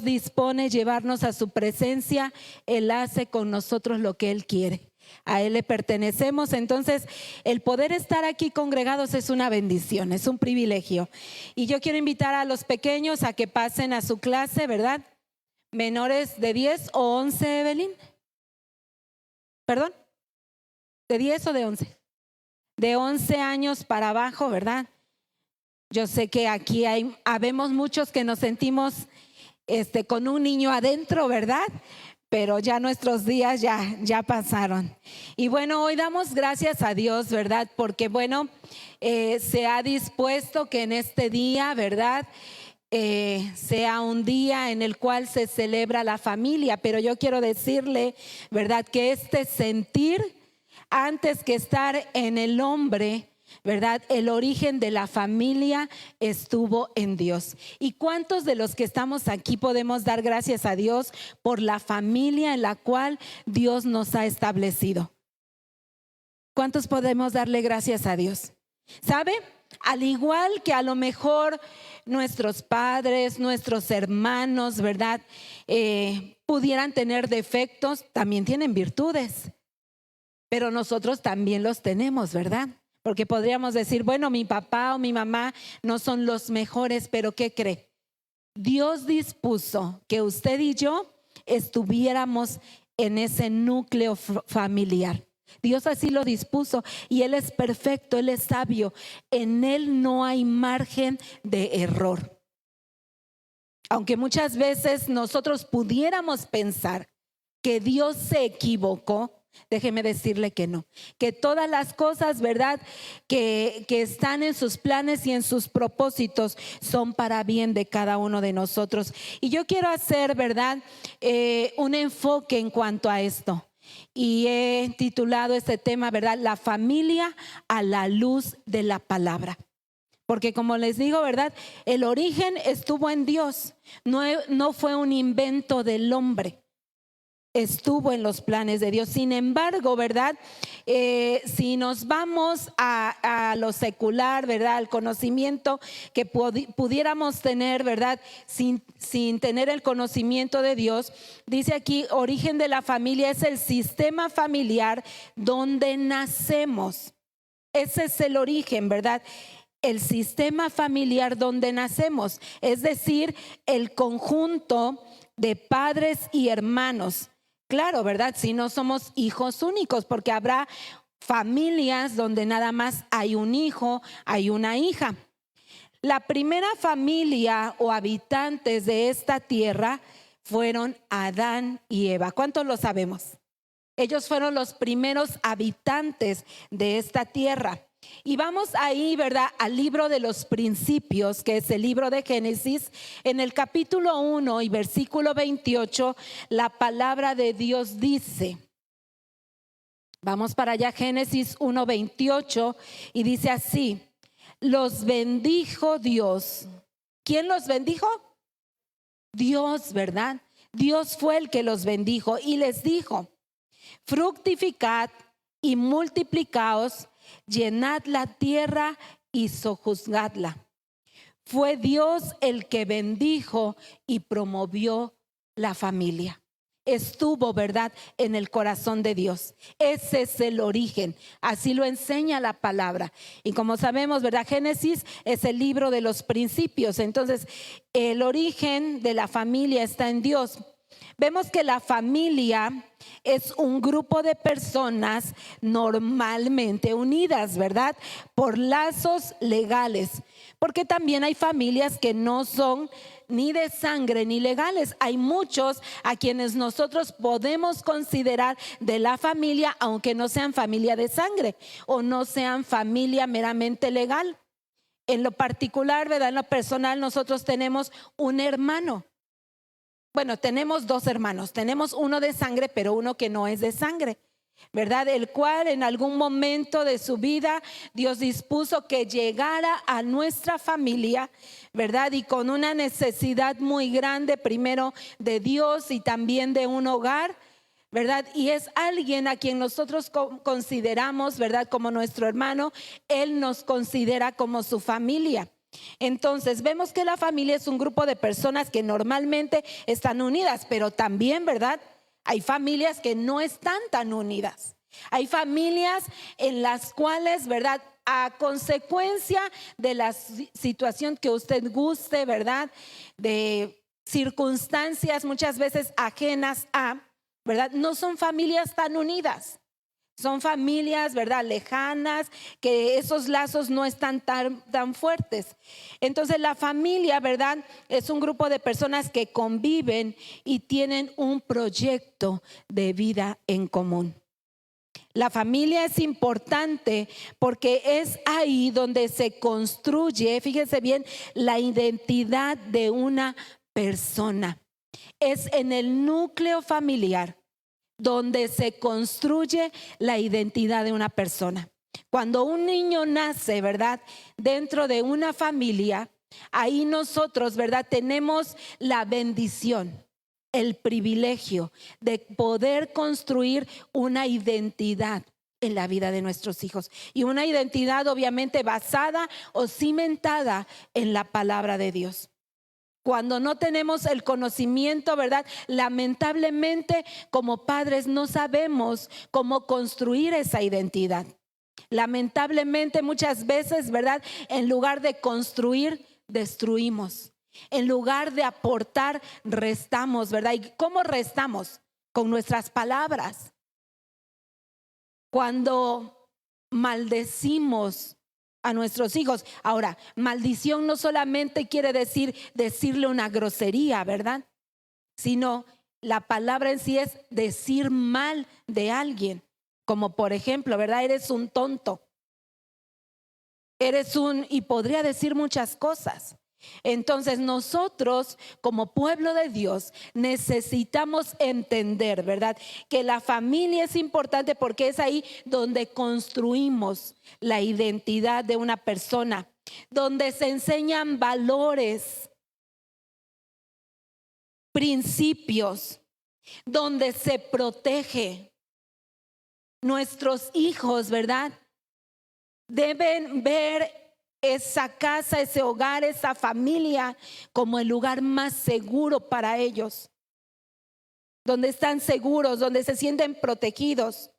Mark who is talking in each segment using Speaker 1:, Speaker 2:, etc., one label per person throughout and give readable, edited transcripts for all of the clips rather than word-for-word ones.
Speaker 1: Dios dispone llevarnos a su presencia, Él hace con nosotros lo que Él quiere. A Él le pertenecemos. Entonces, el poder estar aquí congregados es una bendición, es un privilegio. Y yo quiero invitar a los pequeños a que pasen a su clase, ¿verdad? Menores de 10 o 11, Evelyn. ¿Perdón? ¿De 10 o de 11? De 11 años para abajo, ¿verdad? Yo sé que aquí habemos muchos que nos sentimos con un niño adentro, ¿verdad? Pero ya nuestros días ya pasaron. Y bueno, hoy damos gracias a Dios, ¿verdad? Porque bueno, se ha dispuesto que en este día, ¿verdad? Sea un día en el cual se celebra la familia. Pero yo quiero decirle, ¿verdad? Que este sentir, antes que estar en el hombre, ¿verdad? El origen de la familia estuvo en Dios. ¿Y cuántos de los que estamos aquí podemos dar gracias a Dios por la familia en la cual Dios nos ha establecido? ¿Cuántos podemos darle gracias a Dios? ¿Sabe? Al igual que a lo mejor nuestros padres, nuestros hermanos, ¿verdad? Pudieran tener defectos, también tienen virtudes. Pero nosotros también los tenemos, ¿verdad? Porque podríamos decir, bueno, mi papá o mi mamá no son los mejores, pero ¿qué cree? Dios dispuso que usted y yo estuviéramos en ese núcleo familiar. Dios así lo dispuso y Él es perfecto, Él es sabio. En Él no hay margen de error. Aunque muchas veces nosotros pudiéramos pensar que Dios se equivocó, déjeme decirle que no, que todas las cosas, ¿verdad? Que están en sus planes y en sus propósitos son para bien de cada uno de nosotros. Y yo quiero hacer, ¿verdad? Un enfoque en cuanto a esto. Y he titulado este tema, ¿verdad? La familia a la luz de la palabra. Porque como les digo, ¿verdad? El origen estuvo en Dios, no fue un invento del hombre. Estuvo en los planes de Dios. Sin embargo, ¿verdad? Si nos vamos a lo secular, ¿verdad? Al conocimiento que pudiéramos tener, ¿verdad? Sin tener el conocimiento de Dios, dice aquí, origen de la familia es el sistema familiar donde nacemos. Ese es el origen, ¿verdad? El sistema familiar donde nacemos, es decir, el conjunto de padres y hermanos. Claro, ¿verdad? Si no somos hijos únicos, porque habrá familias donde nada más hay un hijo, hay una hija. La primera familia o habitantes de esta tierra fueron Adán y Eva. ¿Cuántos lo sabemos? Ellos fueron los primeros habitantes de esta tierra. Y vamos ahí, ¿verdad? Al libro de los principios, que es el libro de Génesis. En el capítulo 1 y versículo 28, la palabra de Dios dice, vamos para allá, Génesis 1:28, y dice así, los bendijo Dios. ¿Quién los bendijo? Dios, ¿verdad? Dios fue el que los bendijo y les dijo, fructificad y multiplicaos, llenad la tierra y sojuzgadla. Fue Dios el que bendijo y promovió la familia. Estuvo, ¿verdad?, en el corazón de Dios. Ese es el origen. Así lo enseña la palabra. Y como sabemos, ¿verdad?, Génesis es el libro de los principios. Entonces, el origen de la familia está en Dios. Vemos que la familia es un grupo de personas normalmente unidas, ¿verdad? Por lazos legales. Porque también hay familias que no son ni de sangre ni legales. Hay muchos a quienes nosotros podemos considerar de la familia, aunque no sean familia de sangre o no sean familia meramente legal. En lo particular, ¿verdad? En lo personal, nosotros tenemos un hermano. Bueno, tenemos dos hermanos, tenemos uno de sangre, pero uno que no es de sangre, ¿verdad? El cual en algún momento de su vida Dios dispuso que llegara a nuestra familia, ¿verdad? Y con una necesidad muy grande, primero de Dios y también de un hogar, ¿verdad? Y es alguien a quien nosotros consideramos, ¿verdad?, como nuestro hermano. Él nos considera como su familia. Entonces vemos que la familia es un grupo de personas que normalmente están unidas, pero también, ¿verdad? Hay familias que no están tan unidas. Hay familias en las cuales, ¿verdad? A consecuencia de la situación que usted guste, ¿verdad? De circunstancias muchas veces ajenas a, ¿verdad? No son familias tan unidas. Son familias, ¿verdad? Lejanas, que esos lazos no están tan fuertes. Entonces la familia, ¿verdad? Es un grupo de personas que conviven y tienen un proyecto de vida en común. La familia es importante porque es ahí donde se construye, fíjense bien, la identidad de una persona. Es en el núcleo familiar donde se construye la identidad de una persona. Cuando un niño nace, ¿verdad? Dentro de una familia, ahí nosotros, ¿verdad? Tenemos la bendición, el privilegio de poder construir una identidad en la vida de nuestros hijos. Y una identidad obviamente basada o cimentada en la palabra de Dios. Cuando no tenemos el conocimiento, ¿verdad? Lamentablemente, como padres no sabemos cómo construir esa identidad. Lamentablemente muchas veces, ¿verdad? En lugar de construir, destruimos. En lugar de aportar, restamos, ¿verdad? ¿Y cómo restamos? Con nuestras palabras. Cuando maldecimos a nuestros hijos. Ahora, maldición no solamente quiere decir decirle una grosería, ¿verdad? Sino la palabra en sí es decir mal de alguien. Como por ejemplo, ¿verdad? Eres un tonto. Y podría decir muchas cosas. Entonces nosotros como pueblo de Dios necesitamos entender, ¿verdad? Que la familia es importante porque es ahí donde construimos la identidad de una persona, donde se enseñan valores, principios, donde se protege. Nuestros hijos, ¿verdad? Deben ver esa casa, ese hogar, esa familia como el lugar más seguro para ellos, donde están seguros, donde se sienten protegidos,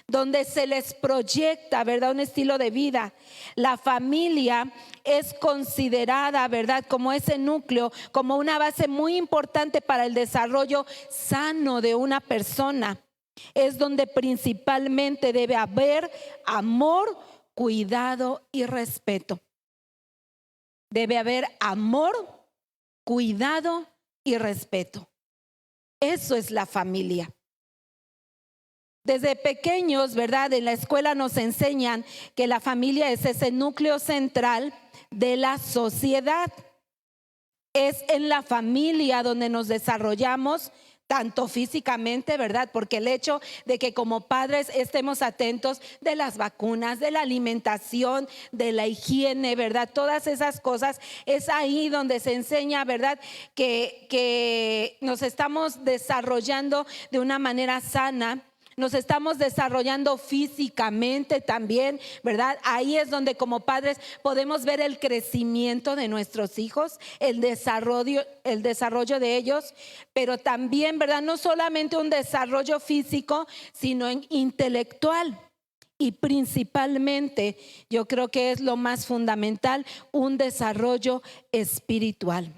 Speaker 1: donde se les proyecta, ¿verdad? Un estilo de vida. La familia es considerada, ¿verdad? Como ese núcleo, como una base muy importante para el desarrollo sano de una persona. Es donde principalmente debe haber amor, cuidado y respeto. Debe haber amor, cuidado y respeto. Eso es la familia. Desde pequeños, ¿verdad? En la escuela nos enseñan que la familia es ese núcleo central de la sociedad. Es en la familia donde nos desarrollamos tanto físicamente, ¿verdad? Porque el hecho de que como padres estemos atentos de las vacunas, de la alimentación, de la higiene, ¿verdad? Todas esas cosas, es ahí donde se enseña, ¿verdad? Que nos estamos desarrollando de una manera sana. Nos estamos desarrollando físicamente también, ¿verdad? Ahí es donde como padres podemos ver el crecimiento de nuestros hijos, el desarrollo de ellos, pero también, ¿verdad? No solamente un desarrollo físico, sino intelectual. Y principalmente, yo creo que es lo más fundamental, un desarrollo espiritual.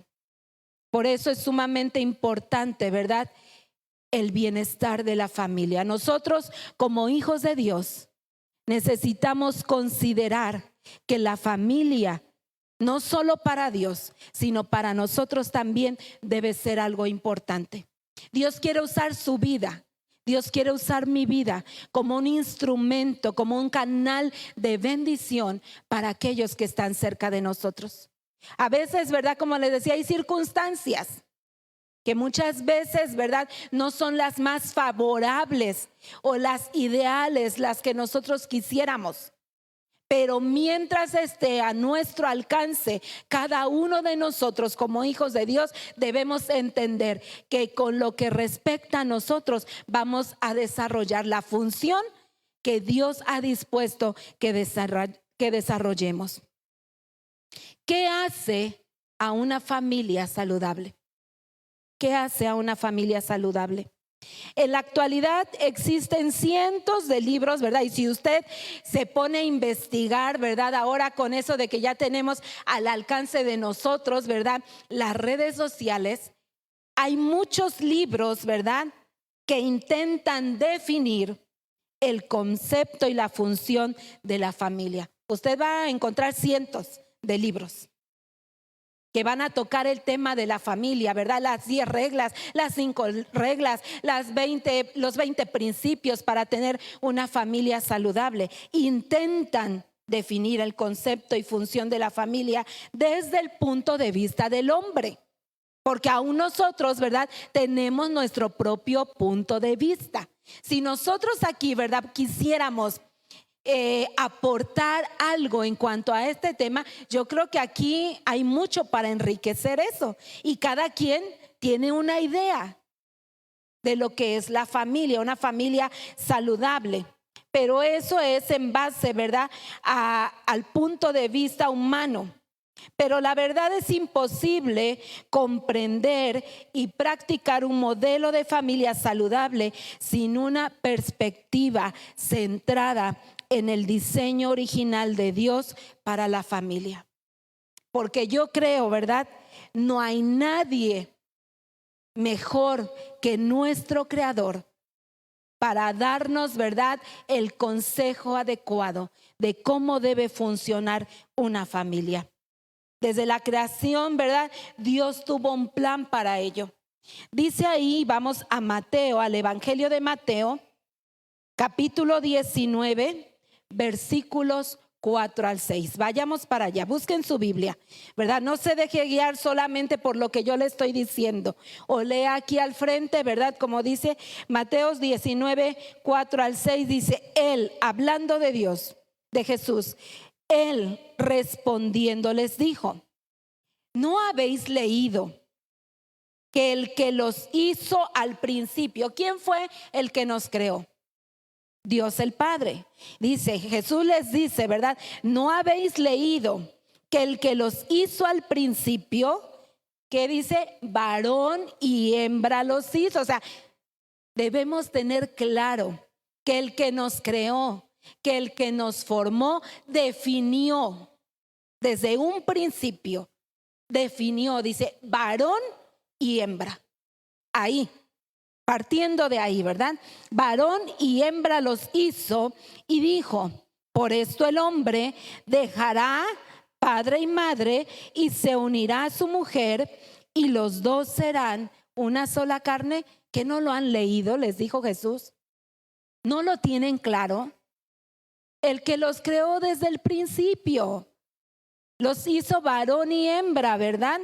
Speaker 1: Por eso es sumamente importante, ¿verdad? El bienestar de la familia. Nosotros como hijos de Dios necesitamos considerar que la familia no solo para Dios, sino para nosotros también debe ser algo importante. Dios quiere usar su vida. Dios quiere usar mi vida como un instrumento, como un canal de bendición para aquellos que están cerca de nosotros. A veces, ¿verdad? Como les decía, hay circunstancias que muchas veces, ¿verdad? No son las más favorables o las ideales, las que nosotros quisiéramos. Pero mientras esté a nuestro alcance, cada uno de nosotros como hijos de Dios debemos entender que con lo que respecta a nosotros vamos a desarrollar la función que Dios ha dispuesto que desarrollemos. ¿Qué hace a una familia saludable? ¿Qué hace a una familia saludable? En la actualidad existen cientos de libros, ¿verdad? Y si usted se pone a investigar, ¿verdad? Ahora con eso de que ya tenemos al alcance de nosotros, ¿verdad? Las redes sociales, hay muchos libros, ¿verdad? Que intentan definir el concepto y la función de la familia. Usted va a encontrar cientos de libros que van a tocar el tema de la familia, ¿verdad? Las 10 reglas, las 5 reglas, los 20 principios para tener una familia saludable. Intentan definir el concepto y función de la familia desde el punto de vista del hombre. Porque aún nosotros, ¿verdad? Tenemos nuestro propio punto de vista. Si nosotros aquí, ¿verdad? Quisiéramos aportar algo en cuanto a este tema, yo creo que aquí hay mucho para enriquecer eso. Y cada quien tiene una idea de lo que es la familia, una familia saludable. Pero eso es en base, ¿verdad? Al punto de vista humano. Pero la verdad es imposible comprender y practicar un modelo de familia saludable sin una perspectiva centrada en el diseño original de Dios para la familia. Porque yo creo, ¿verdad? No hay nadie mejor que nuestro Creador para darnos, ¿verdad?, el consejo adecuado de cómo debe funcionar una familia. Desde la creación, ¿verdad? Dios tuvo un plan para ello. Dice ahí, vamos a Mateo, al Evangelio de Mateo, capítulo 19, versículos 4 al 6. Vayamos para allá, busquen su Biblia, ¿verdad? No se deje guiar solamente por lo que yo le estoy diciendo. O lea aquí al frente, ¿verdad? Como dice Mateo 19, 4 al 6, dice, Él, hablando de Dios, de Jesús, Él respondiendo les dijo, ¿no habéis leído que el que los hizo al principio, ¿quién fue el que nos creó? Dios el Padre. Dice, Jesús les dice, ¿verdad? ¿No habéis leído que el que los hizo al principio, que dice, varón y hembra los hizo? O sea, debemos tener claro que el que nos creó, que el que nos formó, definió desde un principio, definió, dice, varón y hembra. Ahí, partiendo de ahí, ¿verdad? Varón y hembra los hizo y dijo, por esto el hombre dejará padre y madre y se unirá a su mujer y los dos serán una sola carne. ¿Que no lo han leído? Les dijo Jesús. ¿No lo tienen claro? El que los creó desde el principio, los hizo varón y hembra, ¿verdad?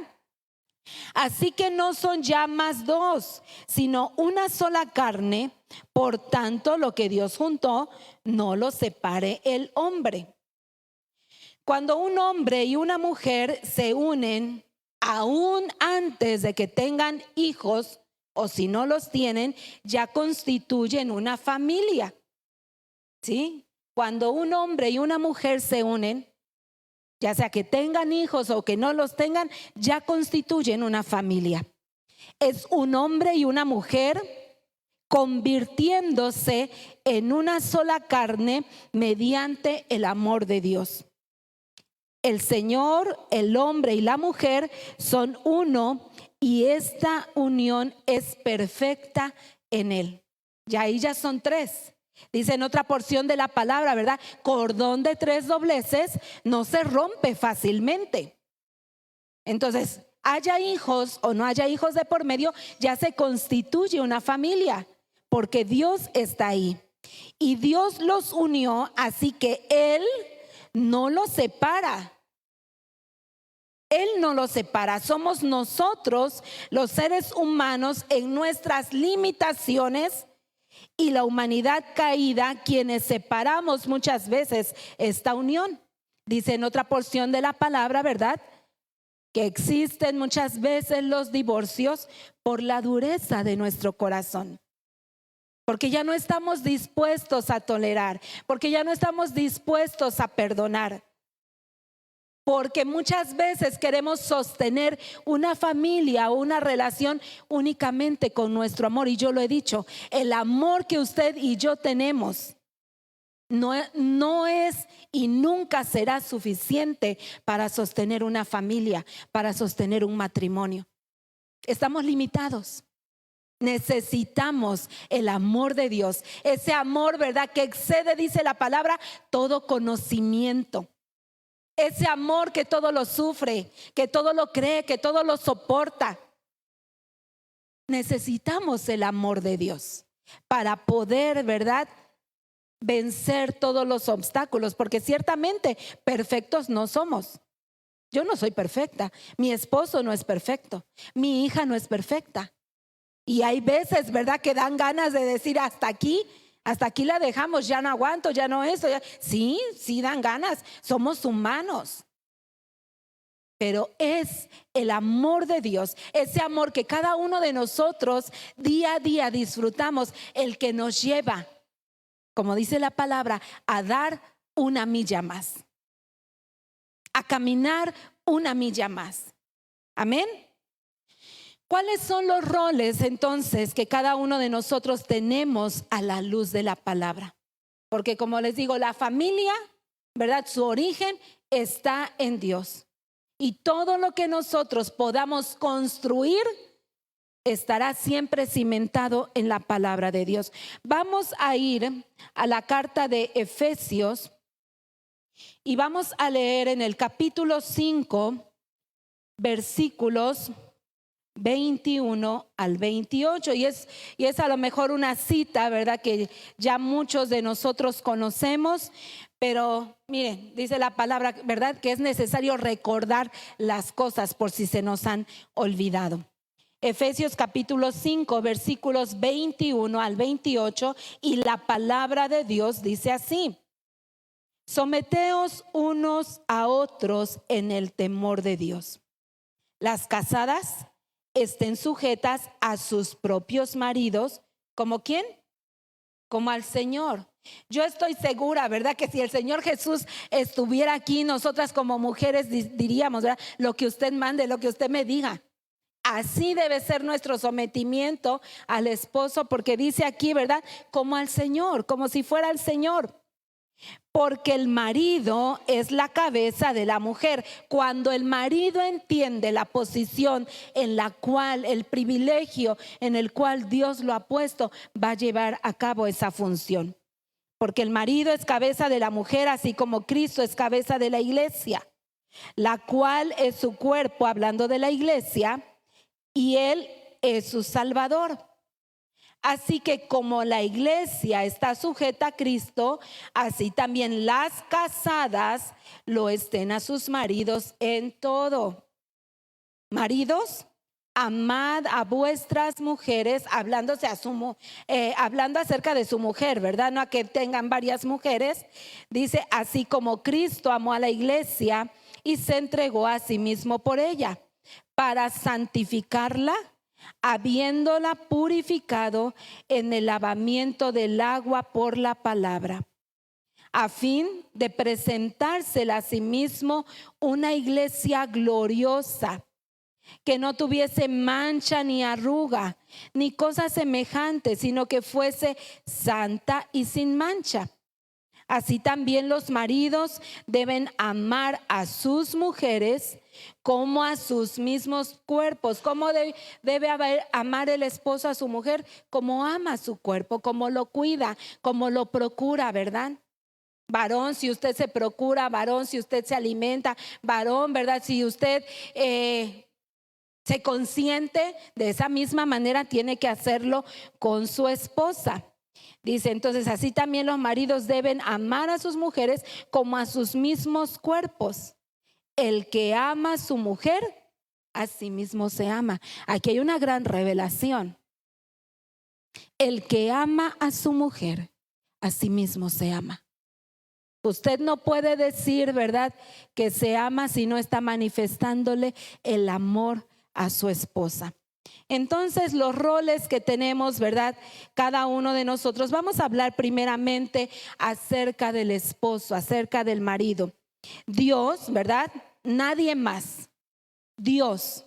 Speaker 1: Así que no son ya más dos, sino una sola carne. Por tanto, lo que Dios juntó, no lo separe el hombre. Cuando un hombre y una mujer se unen, aún antes de que tengan hijos, o si no los tienen, ya constituyen una familia. ¿Sí? Cuando un hombre y una mujer se unen, ya sea que tengan hijos o que no los tengan, ya constituyen una familia. Es un hombre y una mujer convirtiéndose en una sola carne mediante el amor de Dios. El Señor, el hombre y la mujer son uno y esta unión es perfecta en Él. Ya ahí ya son tres. Dice en otra porción de la palabra, ¿verdad? Cordón de tres dobleces no se rompe fácilmente. Entonces, haya hijos o no haya hijos de por medio, ya se constituye una familia, porque Dios está ahí. Y Dios los unió, así que Él no los separa. Él no los separa. Somos nosotros, los seres humanos, en nuestras limitaciones y la humanidad caída, quienes separamos muchas veces esta unión. Dice en otra porción de la palabra, ¿verdad?, que existen muchas veces los divorcios por la dureza de nuestro corazón. Porque ya no estamos dispuestos a tolerar, porque ya no estamos dispuestos a perdonar. Porque muchas veces queremos sostener una familia o una relación únicamente con nuestro amor. Y yo lo he dicho, el amor que usted y yo tenemos no es y nunca será suficiente para sostener una familia, para sostener un matrimonio. Estamos limitados. Necesitamos el amor de Dios, ese amor, ¿verdad?, que excede, dice la palabra, todo conocimiento. Ese amor que todo lo sufre, que todo lo cree, que todo lo soporta. Necesitamos el amor de Dios para poder, ¿verdad?, vencer todos los obstáculos, porque ciertamente perfectos no somos. Yo no soy perfecta, mi esposo no es perfecto, mi hija no es perfecta. Y hay veces, ¿verdad?, que dan ganas de decir hasta aquí la dejamos, ya no aguanto, ya no eso. Sí dan ganas, somos humanos. Pero es el amor de Dios, ese amor que cada uno de nosotros día a día disfrutamos, el que nos lleva, como dice la palabra, a dar una milla más, a caminar una milla más. Amén. ¿Cuáles son los roles entonces que cada uno de nosotros tenemos a la luz de la palabra? Porque como les digo, la familia, ¿verdad?, su origen está en Dios. Y todo lo que nosotros podamos construir estará siempre cimentado en la palabra de Dios. Vamos a ir a la carta de Efesios y vamos a leer en el capítulo 5, versículos 21 al 28, y es a lo mejor una cita, ¿verdad?, que ya muchos de nosotros conocemos, pero miren, dice la palabra, ¿verdad?, que es necesario recordar las cosas por si se nos han olvidado. Efesios capítulo 5, versículos 21 al 28, y la palabra de Dios dice así: someteos unos a otros en el temor de Dios. Las casadas estén sujetas a sus propios maridos, ¿como quién? Como al Señor. Yo estoy segura, ¿verdad?, que si el Señor Jesús estuviera aquí, nosotras como mujeres diríamos, ¿verdad?, lo que usted mande, lo que usted me diga. Así debe ser nuestro sometimiento al esposo, porque dice aquí, ¿verdad?, como al Señor, como si fuera el Señor. Porque el marido es la cabeza de la mujer. Cuando el marido entiende la posición en la cual, el privilegio en el cual Dios lo ha puesto, va a llevar a cabo esa función. Porque el marido es cabeza de la mujer, así como Cristo es cabeza de la iglesia, la cual es su cuerpo, hablando de la iglesia, y Él es su Salvador. Así que como la iglesia está sujeta a Cristo, así también las casadas lo estén a sus maridos en todo. Maridos, amad a vuestras mujeres, hablando acerca de su mujer, ¿verdad? No a que tengan varias mujeres. Dice, así como Cristo amó a la iglesia y se entregó a sí mismo por ella, para santificarla, habiéndola purificado en el lavamiento del agua por la palabra, a fin de presentársela a sí mismo una iglesia gloriosa, que no tuviese mancha ni arruga, ni cosa semejante, sino que fuese santa y sin mancha. Así también los maridos deben amar a sus mujeres como a sus mismos cuerpos. ¿Cómo debe amar el esposo a su mujer? Como ama su cuerpo, como lo cuida, como lo procura, ¿verdad? Varón, si usted se procura, varón, si usted se alimenta, varón, ¿verdad? Si usted se consiente, de esa misma manera tiene que hacerlo con su esposa. Dice entonces, así también los maridos deben amar a sus mujeres como a sus mismos cuerpos. El que ama a su mujer, a sí mismo se ama. Aquí hay una gran revelación. El que ama a su mujer, a sí mismo se ama. Usted no puede decir, ¿verdad?, que se ama si no está manifestándole el amor a su esposa. Entonces, los roles que tenemos, ¿verdad?, cada uno de nosotros. Vamos a hablar primeramente acerca del esposo, acerca del marido. Dios, ¿verdad?, nadie más. Dios.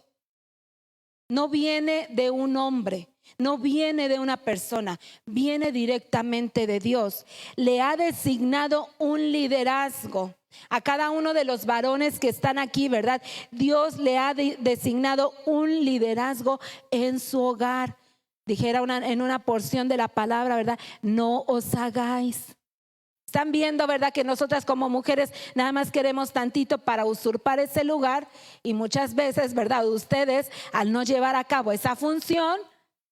Speaker 1: No viene de un hombre, no viene de una persona, viene directamente de Dios. Le ha designado un liderazgo a cada uno de los varones que están aquí, ¿verdad? Dios le ha designado un liderazgo en su hogar. Dijera en una porción de la palabra, ¿verdad? No os hagáis. Están viendo, ¿verdad?, que nosotras como mujeres nada más queremos tantito para usurpar ese lugar, y muchas veces, ¿verdad?, ustedes al no llevar a cabo esa función,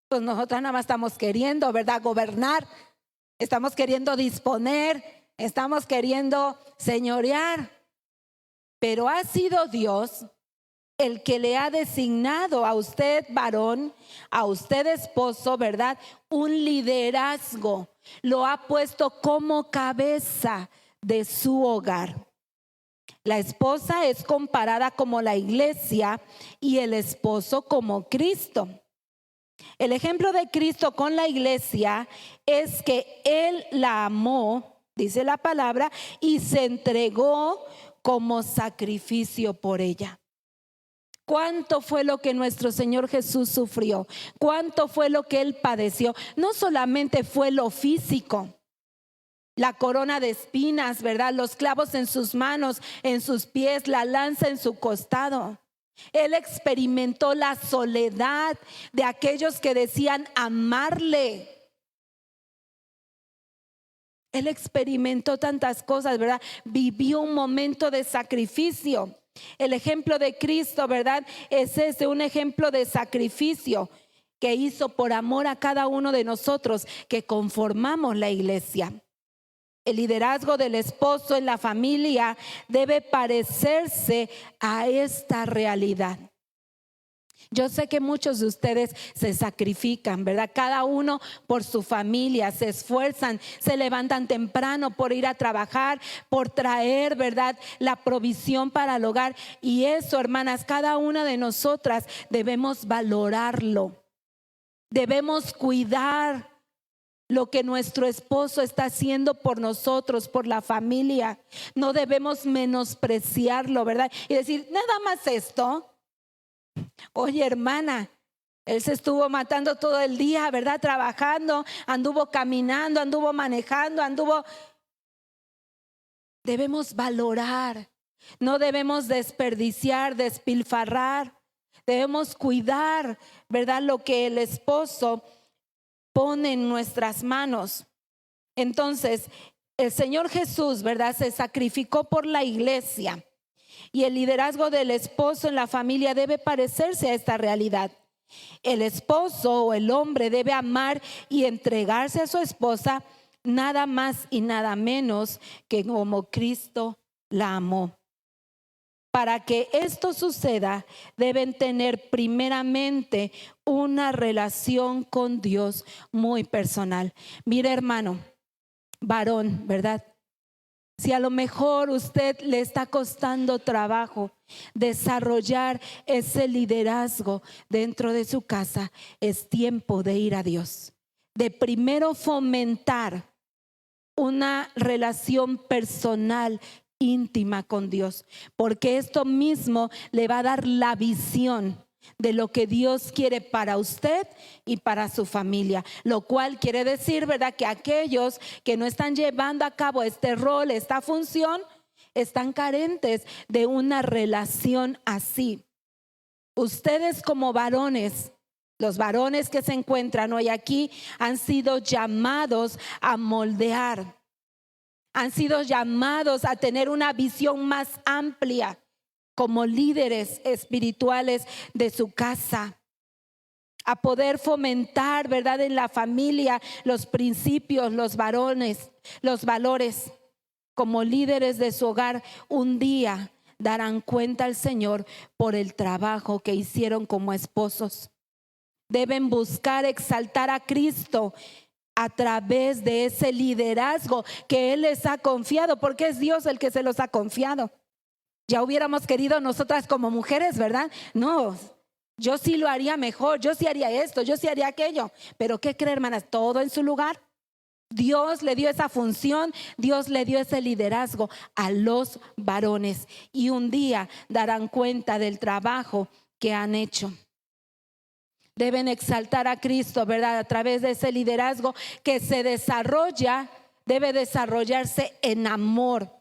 Speaker 1: pues nosotras nada más estamos queriendo, ¿verdad?, gobernar, estamos queriendo disponer, estamos queriendo señorear, pero ha sido Dios el que le ha designado a usted varón, a usted esposo, ¿verdad?, un liderazgo. Lo ha puesto como cabeza de su hogar. La esposa es comparada como la iglesia y el esposo como Cristo. El ejemplo de Cristo con la iglesia es que Él la amó, dice la palabra, y se entregó como sacrificio por ella. ¿Cuánto fue lo que nuestro Señor Jesús sufrió? ¿Cuánto fue lo que Él padeció? No solamente fue lo físico, la corona de espinas, ¿verdad? Los clavos en sus manos, en sus pies, la lanza en su costado. Él experimentó la soledad de aquellos que decían amarle. Él experimentó tantas cosas, ¿verdad? Vivió un momento de sacrificio. El ejemplo de Cristo, ¿verdad?, es un ejemplo de sacrificio que hizo por amor a cada uno de nosotros que conformamos la iglesia. El liderazgo del esposo en la familia debe parecerse a esta realidad. Yo sé que muchos de ustedes se sacrifican, ¿verdad? Cada uno por su familia, se esfuerzan, se levantan temprano por ir a trabajar, por traer, ¿verdad?, la provisión para el hogar. Y eso, hermanas, cada una de nosotras debemos valorarlo. Debemos cuidar lo que nuestro esposo está haciendo por nosotros, por la familia. No debemos menospreciarlo, ¿verdad? Y decir, nada más esto. Oye, hermana, él se estuvo matando todo el día, ¿verdad? Trabajando, anduvo caminando, anduvo manejando, Debemos valorar, no debemos desperdiciar, despilfarrar. Debemos cuidar, ¿verdad?, lo que el esposo pone en nuestras manos. Entonces, el Señor Jesús, ¿verdad?, se sacrificó por la iglesia. Y el liderazgo del esposo en la familia debe parecerse a esta realidad. El esposo o el hombre debe amar y entregarse a su esposa nada más y nada menos que como Cristo la amó. Para que esto suceda, deben tener primeramente una relación con Dios muy personal. Mire, hermano, varón, ¿verdad? Si a lo mejor usted le está costando trabajo desarrollar ese liderazgo dentro de su casa, es tiempo de ir a Dios, de primero fomentar una relación personal íntima con Dios, porque esto mismo le va a dar la visión de lo que Dios quiere para usted y para su familia, lo cual quiere decir, ¿verdad?, que aquellos que no están llevando a cabo este rol, esta función, están carentes de una relación así. Ustedes como varones, los varones que se encuentran hoy aquí, han sido llamados a moldear, han sido llamados a tener una visión más amplia como líderes espirituales de su casa, a poder fomentar, ¿verdad?, en la familia los principios, los valores. Como líderes de su hogar, un día darán cuenta al Señor por el trabajo que hicieron como esposos. Deben buscar exaltar a Cristo a través de ese liderazgo que Él les ha confiado, porque es Dios el que se los ha confiado. Ya hubiéramos querido nosotras como mujeres, ¿verdad? No, yo sí lo haría mejor, yo sí haría esto, yo sí haría aquello. Pero ¿qué cree, hermanas? Todo en su lugar. Dios le dio esa función, Dios le dio ese liderazgo a los varones y un día darán cuenta del trabajo que han hecho. Deben exaltar a Cristo, ¿verdad? A través de ese liderazgo que se desarrolla, debe desarrollarse en amor,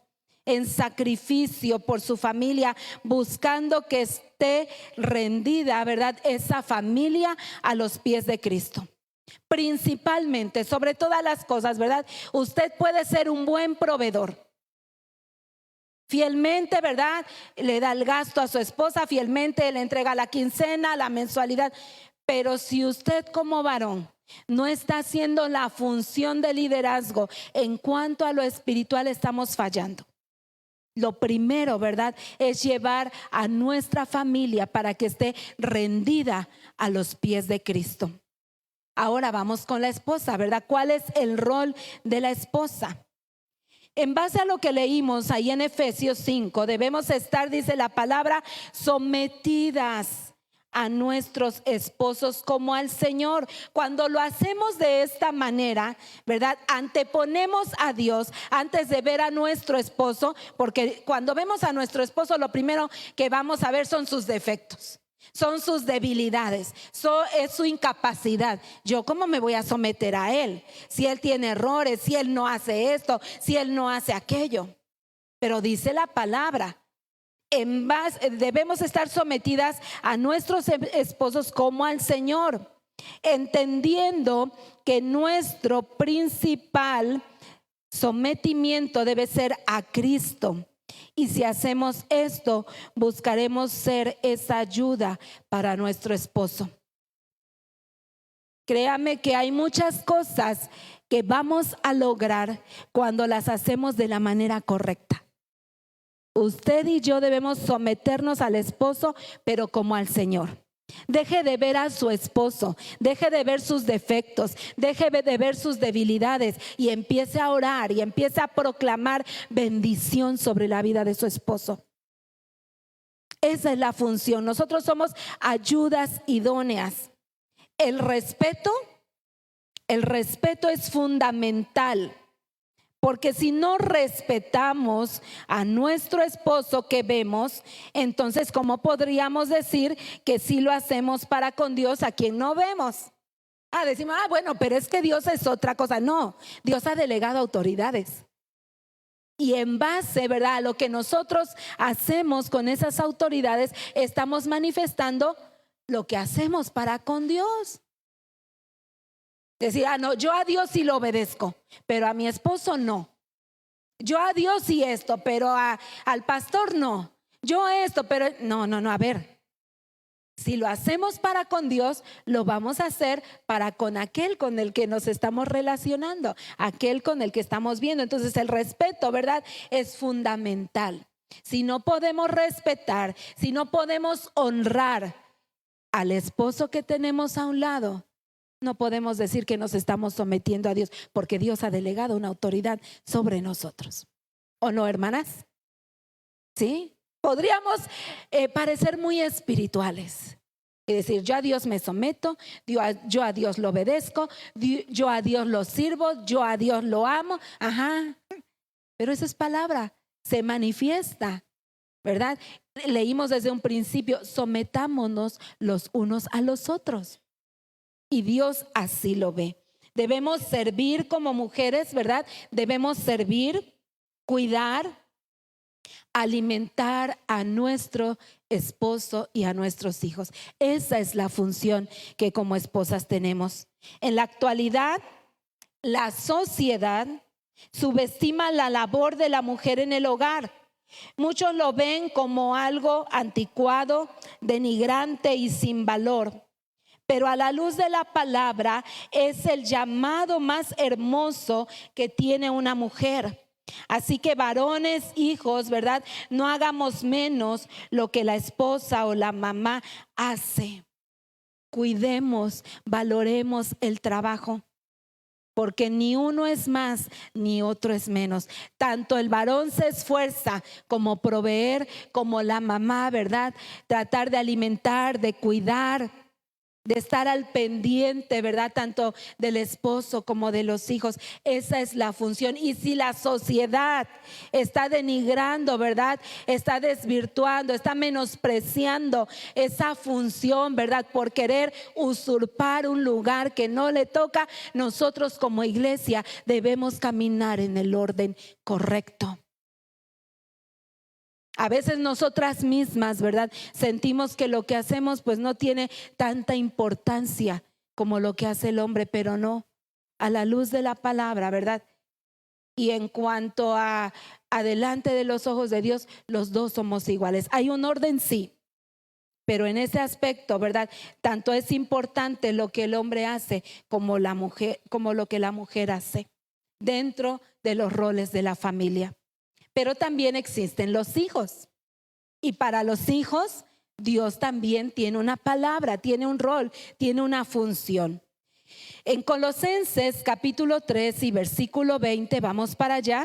Speaker 1: en sacrificio por su familia, buscando que esté rendida, ¿verdad? Esa familia a los pies de Cristo. Principalmente, sobre todas las cosas, ¿verdad? Usted puede ser un buen proveedor. Fielmente, ¿verdad? Le da el gasto a su esposa, fielmente le entrega la quincena, la mensualidad. Pero si usted como varón no está haciendo la función de liderazgo en cuanto a lo espiritual, estamos fallando. Lo primero, ¿verdad?, es llevar a nuestra familia para que esté rendida a los pies de Cristo. Ahora vamos con la esposa, ¿verdad? ¿Cuál es el rol de la esposa? En base a lo que leímos ahí en Efesios 5, debemos estar, dice la palabra, sometidas a nuestros esposos como al Señor. Cuando lo hacemos de esta manera, ¿verdad? Anteponemos a Dios antes de ver a nuestro esposo, porque cuando vemos a nuestro esposo, lo primero que vamos a ver son sus defectos, son sus debilidades, es su incapacidad. Yo cómo me voy a someter a él si él tiene errores, si él no hace esto, si él no hace aquello. Pero dice la palabra, debemos estar sometidas a nuestros esposos como al Señor, entendiendo que nuestro principal sometimiento debe ser a Cristo. Y si hacemos esto, buscaremos ser esa ayuda para nuestro esposo. Créame que hay muchas cosas que vamos a lograr cuando las hacemos de la manera correcta. Usted y yo debemos someternos al esposo, pero como al Señor. Deje de ver a su esposo, deje de ver sus defectos, deje de ver sus debilidades y empiece a orar y empiece a proclamar bendición sobre la vida de su esposo. Esa es la función. Nosotros somos ayudas idóneas. El respeto es fundamental. Porque si no respetamos a nuestro esposo que vemos, entonces ¿cómo podríamos decir que sí lo hacemos para con Dios a quien no vemos? Decimos, bueno, pero es que Dios es otra cosa. No, Dios ha delegado autoridades. Y en base, ¿verdad?, a lo que nosotros hacemos con esas autoridades, estamos manifestando lo que hacemos para con Dios. Decir, no, yo a Dios sí lo obedezco, pero a mi esposo no. Yo a Dios sí esto, pero al pastor no. Yo esto, pero no, a ver. Si lo hacemos para con Dios, lo vamos a hacer para con aquel con el que nos estamos relacionando, aquel con el que estamos viendo. Entonces el respeto, ¿verdad?, es fundamental. Si no podemos respetar, si no podemos honrar al esposo que tenemos a un lado, no podemos decir que nos estamos sometiendo a Dios, porque Dios ha delegado una autoridad sobre nosotros. ¿O no, hermanas? ¿Sí? Podríamos parecer muy espirituales y decir, yo a Dios me someto, yo a Dios lo obedezco, yo a Dios lo sirvo, yo a Dios lo amo. Ajá, pero esa es palabra, se manifiesta, ¿verdad? Leímos desde un principio, sometámonos los unos a los otros. Y Dios así lo ve. Debemos servir como mujeres, ¿verdad? Debemos servir, cuidar, alimentar a nuestro esposo y a nuestros hijos. Esa es la función que como esposas tenemos. En la actualidad, la sociedad subestima la labor de la mujer en el hogar. Muchos lo ven como algo anticuado, denigrante y sin valor. Pero a la luz de la palabra es el llamado más hermoso que tiene una mujer. Así que varones, hijos, ¿verdad?, no hagamos menos lo que la esposa o la mamá hace. Cuidemos, valoremos el trabajo. Porque ni uno es más, ni otro es menos. Tanto el varón se esfuerza como proveer, como la mamá, ¿verdad?, tratar de alimentar, de cuidar, de estar al pendiente, ¿verdad? Tanto del esposo como de los hijos. Esa es la función. Y si la sociedad está denigrando, ¿verdad? Está desvirtuando, está menospreciando esa función, ¿verdad? Por querer usurpar un lugar que no le toca, nosotros como iglesia debemos caminar en el orden correcto. A veces nosotras mismas, ¿verdad? Sentimos que lo que hacemos pues no tiene tanta importancia como lo que hace el hombre, pero no, a la luz de la palabra, ¿verdad? Y en cuanto a delante de los ojos de Dios, los dos somos iguales. Hay un orden, sí, pero en ese aspecto, ¿verdad? Tanto es importante lo que el hombre hace como la mujer, como lo que la mujer hace dentro de los roles de la familia. Pero también existen los hijos. Y para los hijos, Dios también tiene una palabra, tiene un rol, tiene una función. En Colosenses capítulo 3 y versículo 20, vamos para allá.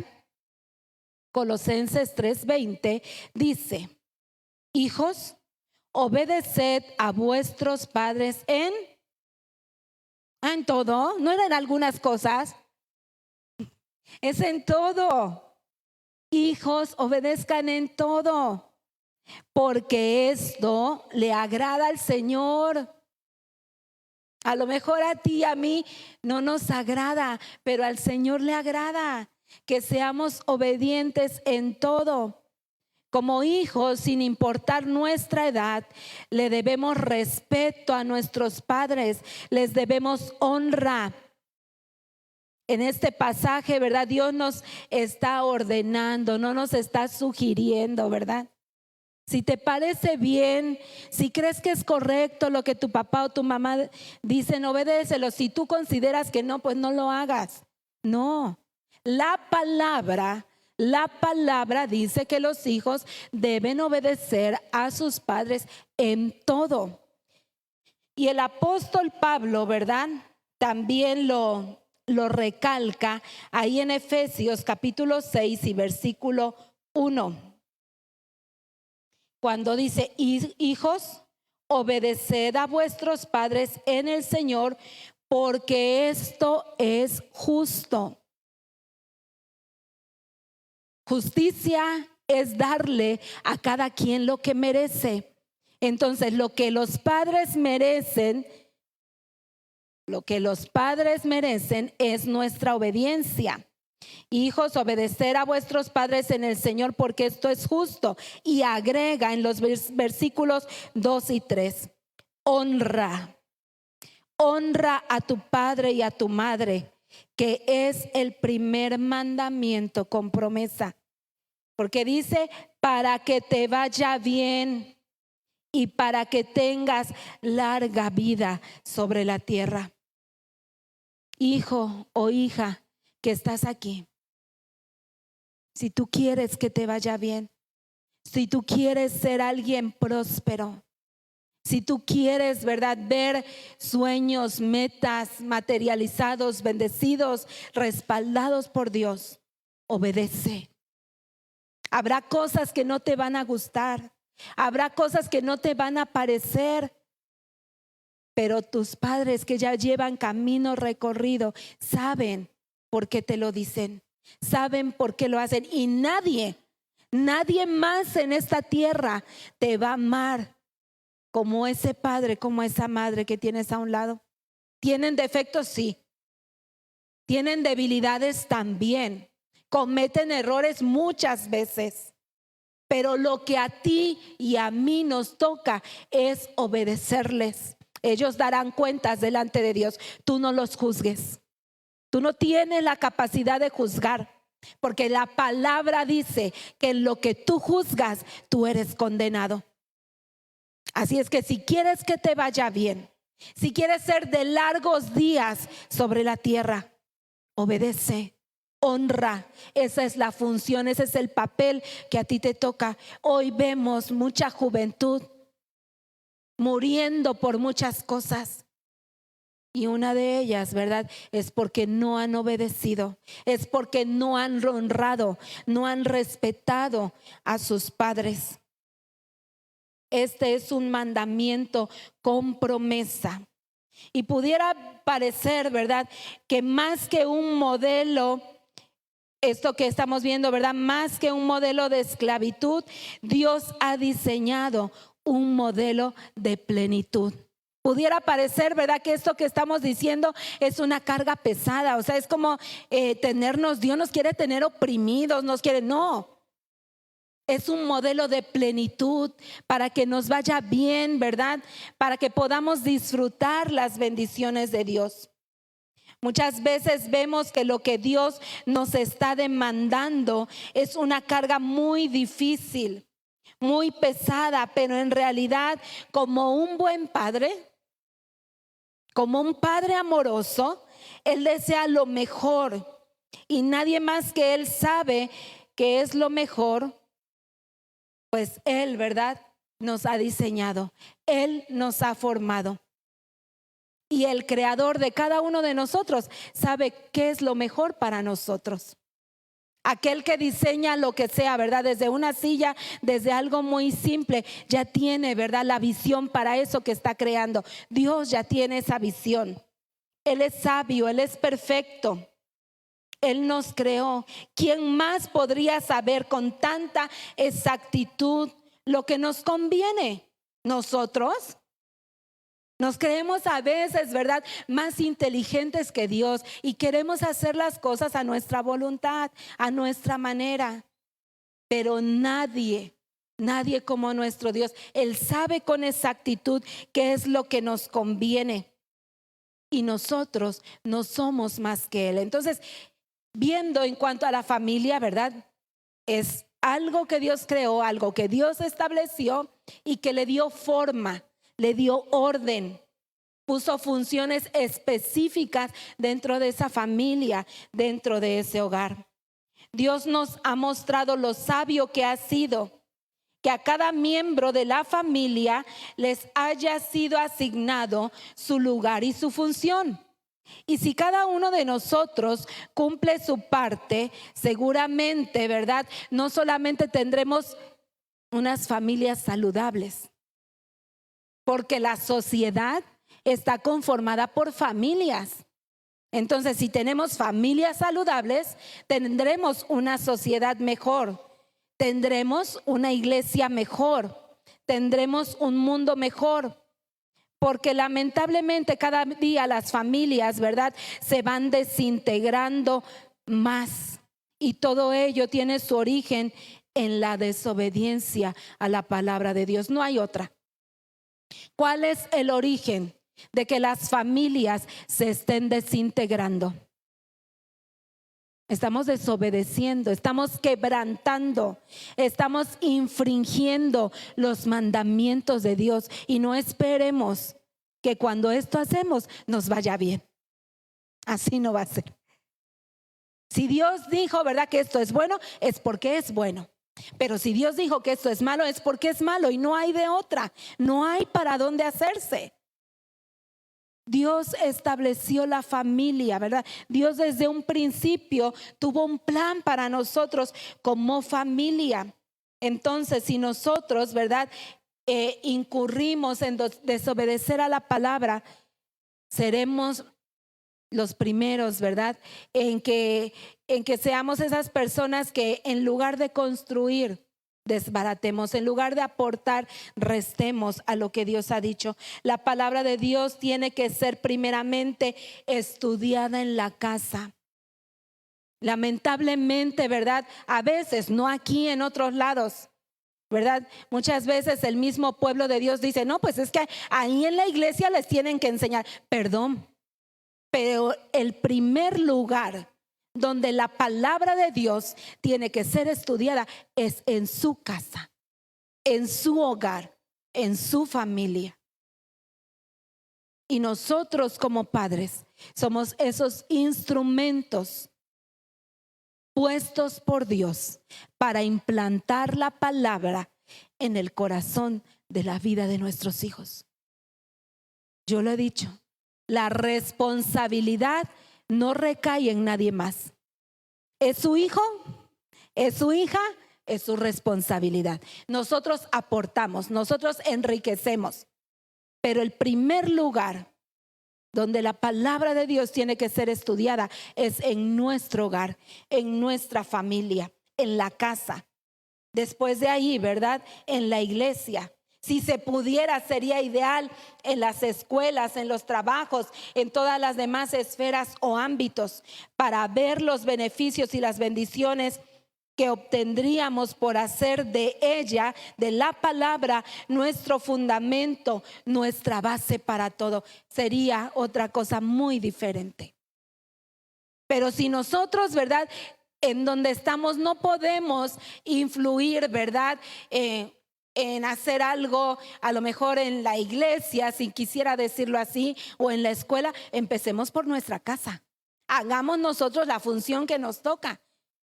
Speaker 1: Colosenses 3:20 dice: hijos, obedeced a vuestros padres en todo, no eran algunas cosas, es en todo. Hijos, obedezcan en todo, porque esto le agrada al Señor. A lo mejor a ti y a mí no nos agrada, pero al Señor le agrada que seamos obedientes en todo. Como hijos, sin importar nuestra edad, le debemos respeto a nuestros padres, les debemos honra. En este pasaje, ¿verdad? Dios nos está ordenando, no nos está sugiriendo, ¿verdad? Si te parece bien, si crees que es correcto lo que tu papá o tu mamá dicen, obedécelo. Si tú consideras que no, pues no lo hagas. No, la palabra dice que los hijos deben obedecer a sus padres en todo. Y el apóstol Pablo, ¿verdad? También lo recalca ahí en Efesios capítulo 6 y versículo 1, cuando dice: hijos, obedeced a vuestros padres en el Señor, porque esto es justo. Justicia es darle a cada quien lo que merece. Entonces, lo que los padres merecen es nuestra obediencia. Hijos, obedecer a vuestros padres en el Señor, porque esto es justo. Y agrega en los versículos 2 y 3: honra a tu padre y a tu madre, que es el primer mandamiento con promesa. Porque dice: para que te vaya bien y para que tengas larga vida sobre la tierra. Hijo o hija que estás aquí, si tú quieres que te vaya bien, si tú quieres ser alguien próspero, si tú quieres, ¿verdad?, ver sueños, metas materializados, bendecidos, respaldados por Dios, obedece. Habrá cosas que no te van a gustar, habrá cosas que no te van a parecer, pero tus padres que ya llevan camino recorrido saben por qué te lo dicen, saben por qué lo hacen. Y nadie más en esta tierra te va a amar como ese padre, como esa madre que tienes a un lado. ¿Tienen defectos? Sí. ¿Tienen debilidades? También. Cometen errores muchas veces. Pero lo que a ti y a mí nos toca es obedecerles. Ellos darán cuentas delante de Dios. Tú no los juzgues. Tú no tienes la capacidad de juzgar, porque la palabra dice que en lo que tú juzgas, tú eres condenado. Así es que si quieres que te vaya bien, si quieres ser de largos días sobre la tierra, obedece, honra. Esa es la función, ese es el papel que a ti te toca. Hoy vemos mucha juventud muriendo por muchas cosas. Y una de ellas, ¿verdad?, es porque no han obedecido, es porque no han honrado, no han respetado a sus padres. Este es un mandamiento con promesa. Y pudiera parecer, ¿verdad?, que más que un modelo, esto que estamos viendo, ¿verdad?, más que un modelo de esclavitud, Dios ha diseñado un modelo de plenitud. Pudiera parecer, ¿verdad?, que esto que estamos diciendo es una carga pesada. O sea, es como Dios nos quiere tener oprimidos, no. Es un modelo de plenitud para que nos vaya bien, ¿verdad? Para que podamos disfrutar las bendiciones de Dios. Muchas veces vemos que lo que Dios nos está demandando es una carga muy difícil, muy pesada, pero en realidad, como un buen padre, como un padre amoroso, Él desea lo mejor y nadie más que Él sabe que es lo mejor. Pues Él, ¿verdad?, nos ha diseñado, Él nos ha formado. Y el creador de cada uno de nosotros sabe qué es lo mejor para nosotros. Aquel que diseña lo que sea, ¿verdad?, desde una silla, desde algo muy simple, ya tiene, ¿verdad?, la visión para eso que está creando. Dios ya tiene esa visión. Él es sabio, Él es perfecto. Él nos creó. ¿Quién más podría saber con tanta exactitud lo que nos conviene? ¿Nosotros? Nos creemos a veces, ¿verdad?, más inteligentes que Dios y queremos hacer las cosas a nuestra voluntad, a nuestra manera. Pero nadie como nuestro Dios. Él sabe con exactitud qué es lo que nos conviene. Y nosotros no somos más que Él. Entonces, viendo en cuanto a la familia, ¿verdad?, es algo que Dios creó, algo que Dios estableció y que le dio forma, le dio orden, puso funciones específicas dentro de esa familia, dentro de ese hogar. Dios nos ha mostrado lo sabio que ha sido, que a cada miembro de la familia les haya sido asignado su lugar y su función. Y si cada uno de nosotros cumple su parte, seguramente, ¿verdad?, no solamente tendremos unas familias saludables, porque la sociedad está conformada por familias. Entonces, si tenemos familias saludables, tendremos una sociedad mejor, tendremos una iglesia mejor, tendremos un mundo mejor. Porque lamentablemente cada día las familias, ¿verdad?, se van desintegrando más. Y todo ello tiene su origen en la desobediencia a la palabra de Dios. No hay otra. ¿Cuál es el origen de que las familias se estén desintegrando? Estamos desobedeciendo, estamos quebrantando, estamos infringiendo los mandamientos de Dios y no esperemos que cuando esto hacemos nos vaya bien. Así no va a ser. Si Dios dijo, ¿verdad?, que esto es bueno, es porque es bueno. Pero si Dios dijo que esto es malo, es porque es malo y no hay de otra. No hay para dónde hacerse. Dios estableció la familia, ¿verdad? Dios desde un principio tuvo un plan para nosotros como familia. Entonces, si nosotros, ¿verdad?, incurrimos en desobedecer a la palabra, seremos los primeros, ¿verdad?, en que seamos esas personas que en lugar de construir, desbaratemos, en lugar de aportar, restemos a lo que Dios ha dicho. La palabra de Dios tiene que ser primeramente estudiada en la casa. Lamentablemente, ¿verdad?, a veces, no aquí, en otros lados, ¿verdad?, muchas veces el mismo pueblo de Dios dice, no, pues es que ahí en la iglesia les tienen que enseñar. Perdón, pero el primer lugar donde la palabra de Dios tiene que ser estudiada es en su casa, en su hogar, en su familia. Y nosotros como padres somos esos instrumentos puestos por Dios para implantar la palabra en el corazón de la vida de nuestros hijos. Yo lo he dicho, la responsabilidad no recae en nadie más. ¿Es su hijo? ¿Es su hija? Es su responsabilidad. Nosotros aportamos, nosotros enriquecemos, pero el primer lugar donde la palabra de Dios tiene que ser estudiada, es en nuestro hogar, en nuestra familia, en la casa. Después de ahí, ¿verdad? En la iglesia. Si se pudiera, sería ideal en las escuelas, en los trabajos, en todas las demás esferas o ámbitos, para ver los beneficios y las bendiciones que obtendríamos por hacer de ella, de la palabra, nuestro fundamento, nuestra base para todo. Sería otra cosa muy diferente. Pero si nosotros, ¿verdad?, en donde estamos no podemos influir, ¿verdad?, en hacer algo, a lo mejor en la iglesia, si quisiera decirlo así, o en la escuela, empecemos por nuestra casa. Hagamos nosotros la función que nos toca,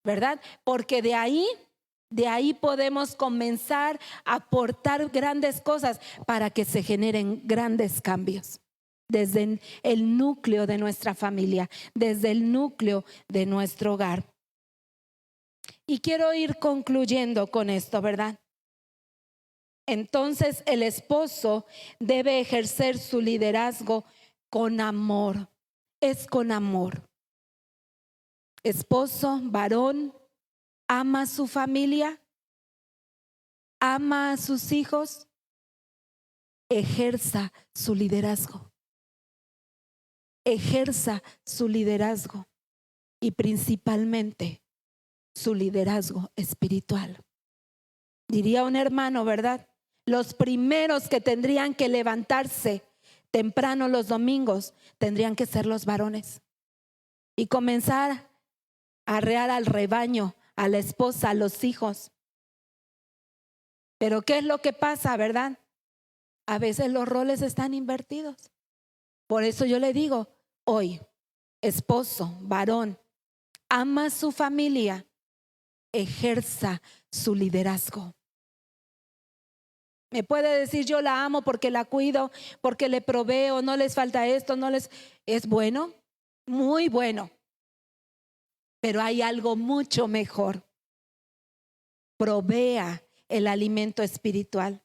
Speaker 1: ¿verdad? Porque de ahí podemos comenzar a aportar grandes cosas para que se generen grandes cambios. Desde el núcleo de nuestra familia, desde el núcleo de nuestro hogar. Y quiero ir concluyendo con esto, ¿verdad? Entonces el esposo debe ejercer su liderazgo con amor. Es con amor. Esposo, varón, ama a su familia, ama a sus hijos, ejerza su liderazgo. Ejerza su liderazgo y principalmente su liderazgo espiritual. Diría un hermano, ¿verdad? Los primeros que tendrían que levantarse temprano los domingos tendrían que ser los varones y comenzar a arrear al rebaño, a la esposa, a los hijos. Pero ¿qué es lo que pasa, verdad? A veces los roles están invertidos. Por eso yo le digo hoy, esposo, varón, ama a su familia, ejerza su liderazgo. Me puede decir yo la amo porque la cuido, porque le proveo, no les falta esto, es bueno, muy bueno. Pero hay algo mucho mejor. Provea el alimento espiritual.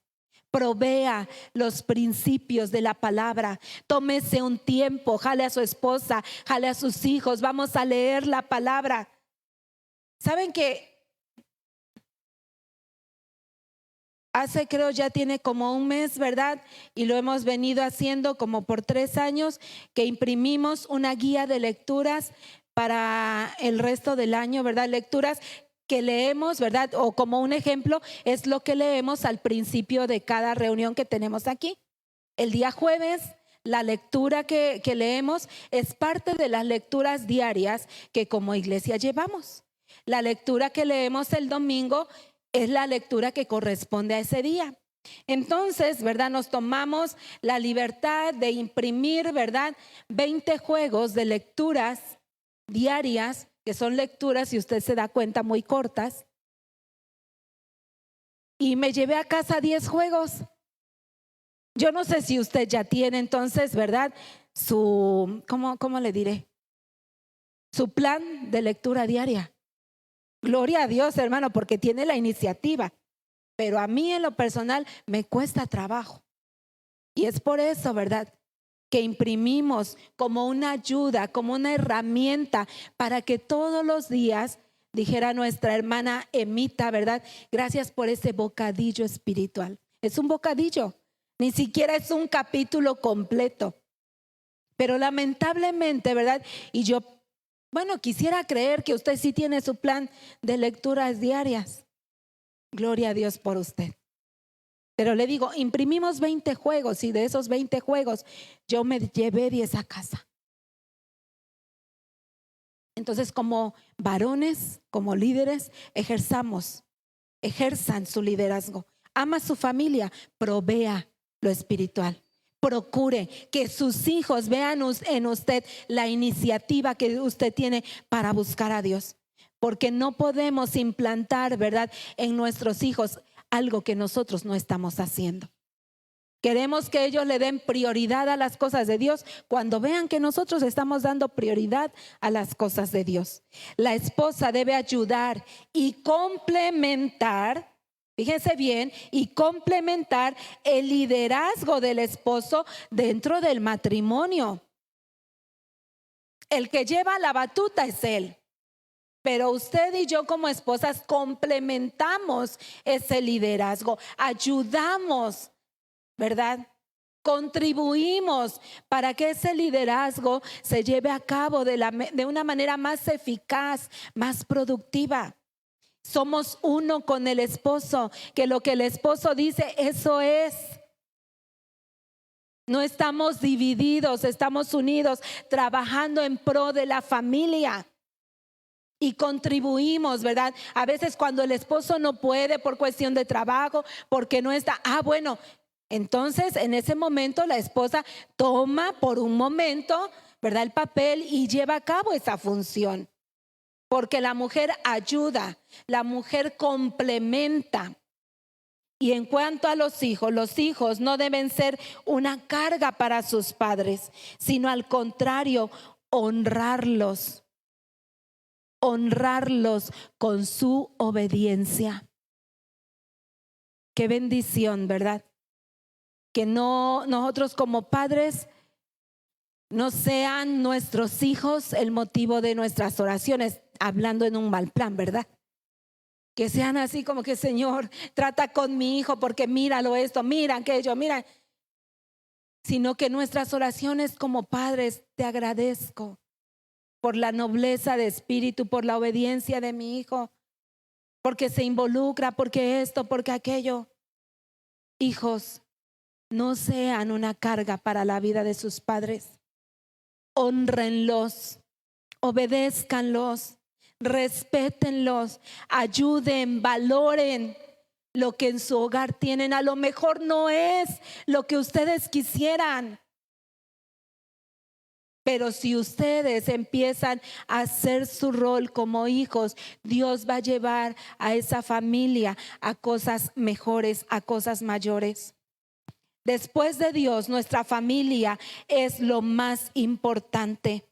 Speaker 1: Provea los principios de la palabra. Tómese un tiempo, jale a su esposa, jale a sus hijos, vamos a leer la palabra. ¿Saben que hace, creo, ya tiene como un mes, ¿verdad? Y lo hemos venido haciendo como por 3 años, que imprimimos una guía de lecturas para el resto del año, ¿verdad? Lecturas que leemos, ¿verdad? O como un ejemplo, es lo que leemos al principio de cada reunión que tenemos aquí. El día jueves, la lectura que leemos es parte de las lecturas diarias que como iglesia llevamos. La lectura que leemos el domingo es la lectura que corresponde a ese día. Entonces, ¿verdad? Nos tomamos la libertad de imprimir, ¿verdad? 20 juegos de lecturas diarias, que son lecturas, si usted se da cuenta, muy cortas. Y me llevé a casa 10 juegos. Yo no sé si usted ya tiene entonces, ¿verdad? ¿Cómo le diré? Su plan de lectura diaria. Gloria a Dios, hermano, porque tiene la iniciativa. Pero a mí en lo personal me cuesta trabajo. Y es por eso, ¿verdad?, que imprimimos como una ayuda, como una herramienta para que todos los días, dijera nuestra hermana Emita, ¿verdad? Gracias por ese bocadillo espiritual. Es un bocadillo, ni siquiera es un capítulo completo. Pero lamentablemente, ¿verdad? Y yo, quisiera creer que usted sí tiene su plan de lecturas diarias. Gloria a Dios por usted. Pero le digo, imprimimos 20 juegos y de esos 20 juegos yo me llevé 10 a casa. Entonces, como varones, como líderes, ejerzan su liderazgo. Ama a su familia, provea lo espiritual. Procure que sus hijos vean en usted la iniciativa que usted tiene para buscar a Dios. Porque no podemos implantar, ¿verdad?, en nuestros hijos algo que nosotros no estamos haciendo. Queremos que ellos le den prioridad a las cosas de Dios cuando vean que nosotros estamos dando prioridad a las cosas de Dios. La esposa debe ayudar y complementar, fíjense bien, y complementar el liderazgo del esposo dentro del matrimonio. El que lleva la batuta es él. Pero usted y yo como esposas complementamos ese liderazgo, ayudamos, ¿verdad? Contribuimos para que ese liderazgo se lleve a cabo de una manera más eficaz, más productiva. Somos uno con el esposo, que lo que el esposo dice, eso es. No estamos divididos, estamos unidos, trabajando en pro de la familia. Y contribuimos, ¿verdad? A veces cuando el esposo no puede por cuestión de trabajo, porque no está, bueno, entonces en ese momento la esposa toma por un momento, ¿verdad? El papel y lleva a cabo esa función. Porque la mujer ayuda, la mujer complementa. Y en cuanto a los hijos no deben ser una carga para sus padres, sino al contrario, honrarlos con su obediencia. Qué bendición, ¿verdad? Que nosotros como padres no sean nuestros hijos el motivo de nuestras oraciones, hablando en un mal plan, ¿verdad? Que sean así como que, Señor, trata con mi hijo porque míralo esto, mira aquello, mira. Sino que nuestras oraciones como padres, te agradezco por la nobleza de espíritu, por la obediencia de mi hijo, porque se involucra, porque esto, porque aquello. Hijos, no sean una carga para la vida de sus padres. Hónrenlos, obedézcanlos, respétenlos, ayuden, valoren lo que en su hogar tienen. A lo mejor no es lo que ustedes quisieran, pero si ustedes empiezan a hacer su rol como hijos, Dios va a llevar a esa familia a cosas mejores, a cosas mayores. Después de Dios, nuestra familia es lo más importante.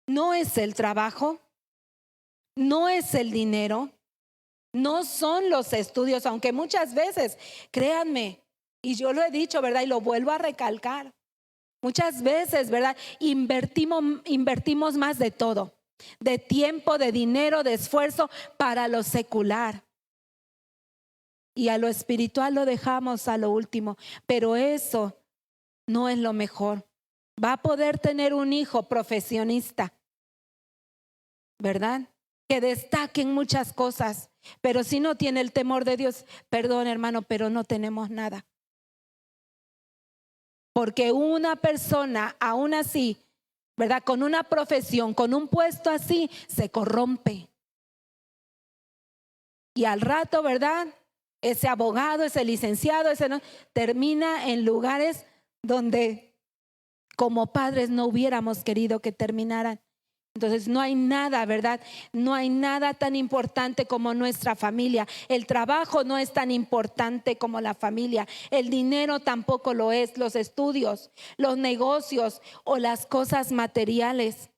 Speaker 1: No es el trabajo, no es el dinero, no son los estudios, aunque muchas veces, créanme, y yo lo he dicho, ¿verdad? Y lo vuelvo a recalcar. Muchas veces, ¿verdad? Invertimos más de todo, de tiempo, de dinero, de esfuerzo para lo secular. Y a lo espiritual lo dejamos a lo último. Pero eso no es lo mejor. Va a poder tener un hijo profesionista, ¿verdad? Que destaque en muchas cosas. Pero si no tiene el temor de Dios, perdón hermano, pero no tenemos nada. Porque una persona, aún así, ¿verdad? Con una profesión, con un puesto así, se corrompe. Y al rato, ¿verdad? Ese abogado, ese licenciado, termina en lugares donde como padres no hubiéramos querido que terminaran. Entonces no hay nada, ¿verdad? No hay nada tan importante como nuestra familia. El trabajo no es tan importante como la familia. El dinero tampoco lo es. Los estudios, los negocios o las cosas materiales,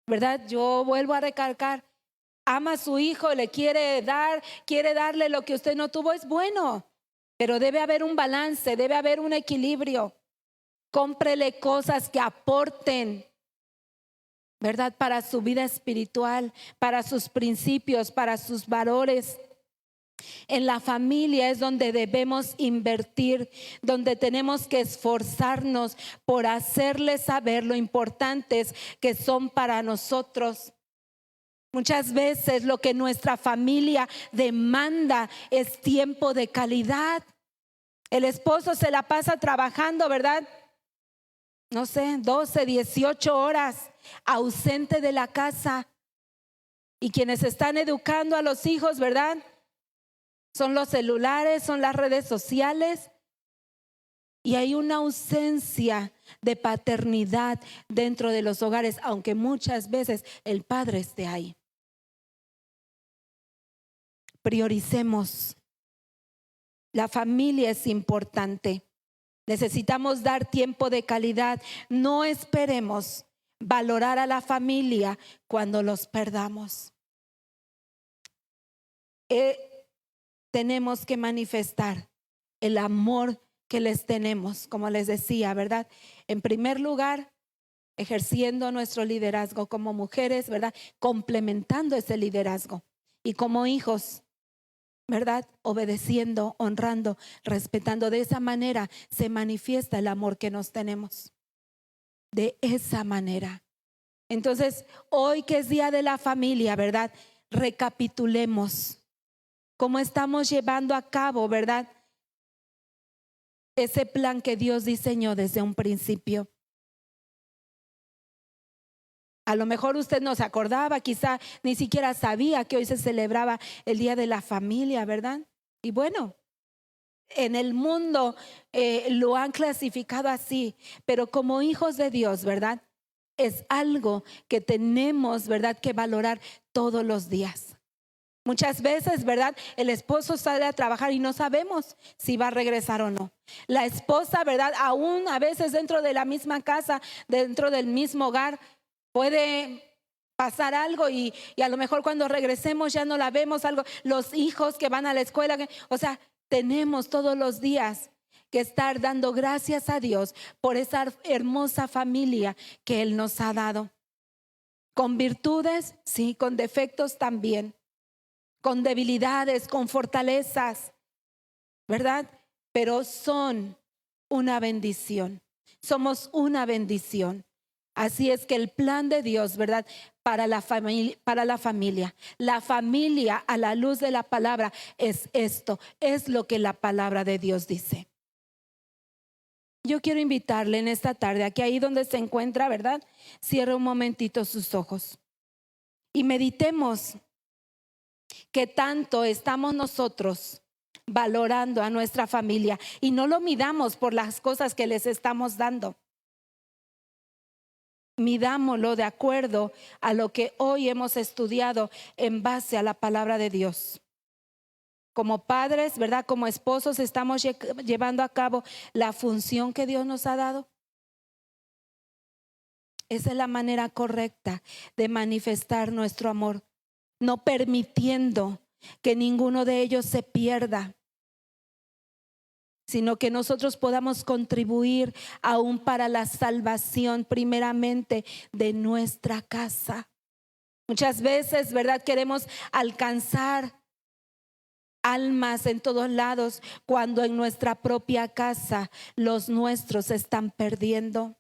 Speaker 1: ¿verdad? Yo vuelvo a recalcar, ama a su hijo, le quiere darle lo que usted no tuvo, es bueno. Pero debe haber un balance, debe haber un equilibrio. Cómprele cosas que aporten, ¿verdad? Para su vida espiritual, para sus principios, para sus valores. En la familia es donde debemos invertir, donde tenemos que esforzarnos por hacerles saber lo importantes que son para nosotros. Muchas veces lo que nuestra familia demanda es tiempo de calidad. El esposo se la pasa trabajando, ¿verdad? No sé, 12, 18 horas ausente de la casa. Y quienes están educando a los hijos, ¿verdad? Son los celulares, son las redes sociales. Y hay una ausencia de paternidad dentro de los hogares, aunque muchas veces el padre esté ahí. Prioricemos. La familia es importante. Necesitamos dar tiempo de calidad. No esperemos valorar a la familia cuando los perdamos. Tenemos que manifestar el amor que les tenemos, como les decía, ¿verdad? En primer lugar, ejerciendo nuestro liderazgo como mujeres, ¿verdad? Complementando ese liderazgo. Y como hijos, ¿verdad? Obedeciendo, honrando, respetando. De esa manera se manifiesta el amor que nos tenemos. De esa manera. Entonces, hoy que es Día de la Familia, ¿verdad? Recapitulemos cómo estamos llevando a cabo, ¿verdad? Ese plan que Dios diseñó desde un principio. A lo mejor usted no se acordaba, quizá ni siquiera sabía que hoy se celebraba el Día de la Familia, ¿verdad? Y bueno, en el mundo lo han clasificado así, pero como hijos de Dios, ¿verdad? Es algo que tenemos, ¿verdad?, que valorar todos los días. Muchas veces, ¿verdad?, el esposo sale a trabajar y no sabemos si va a regresar o no. La esposa, ¿verdad?, aún a veces dentro de la misma casa, dentro del mismo hogar, puede pasar algo y a lo mejor cuando regresemos ya no la vemos, algo. Los hijos que van a la escuela, o sea, tenemos todos los días que estar dando gracias a Dios por esa hermosa familia que Él nos ha dado. Con virtudes, sí, con defectos también, con debilidades, con fortalezas, ¿verdad? Pero son una bendición. Somos una bendición. Así es que el plan de Dios, ¿verdad?, para la familia a la luz de la palabra es esto, es lo que la palabra de Dios dice. Yo quiero invitarle en esta tarde, aquí ahí donde se encuentra, ¿verdad? Cierre un momentito sus ojos y meditemos qué tanto estamos nosotros valorando a nuestra familia y no lo midamos por las cosas que les estamos dando. Midámoslo de acuerdo a lo que hoy hemos estudiado en base a la palabra de Dios. Como padres, ¿verdad?, como esposos, estamos llevando a cabo la función que Dios nos ha dado. Esa es la manera correcta de manifestar nuestro amor, no permitiendo que ninguno de ellos se pierda, sino que nosotros podamos contribuir aún para la salvación primeramente de nuestra casa. Muchas veces, ¿verdad?, queremos alcanzar almas en todos lados cuando en nuestra propia casa los nuestros se están perdiendo.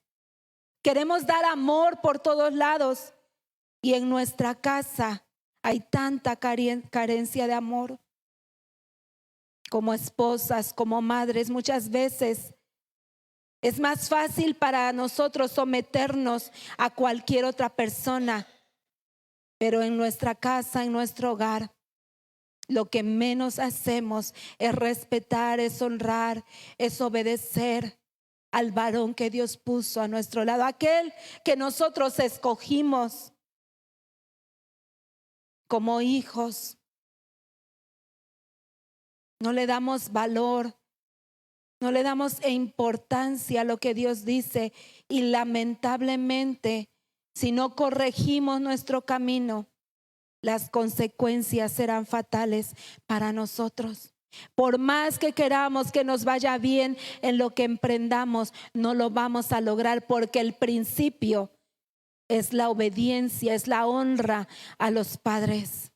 Speaker 1: Queremos dar amor por todos lados y en nuestra casa hay tanta carencia de amor. Como esposas, como madres, muchas veces es más fácil para nosotros someternos a cualquier otra persona, pero en nuestra casa, en nuestro hogar, lo que menos hacemos es respetar, es honrar, es obedecer al varón que Dios puso a nuestro lado, aquel que nosotros escogimos como hijos. No le damos valor, no le damos importancia a lo que Dios dice y lamentablemente, si no corregimos nuestro camino, las consecuencias serán fatales para nosotros. Por más que queramos que nos vaya bien en lo que emprendamos, no lo vamos a lograr porque el principio es la obediencia, es la honra a los padres.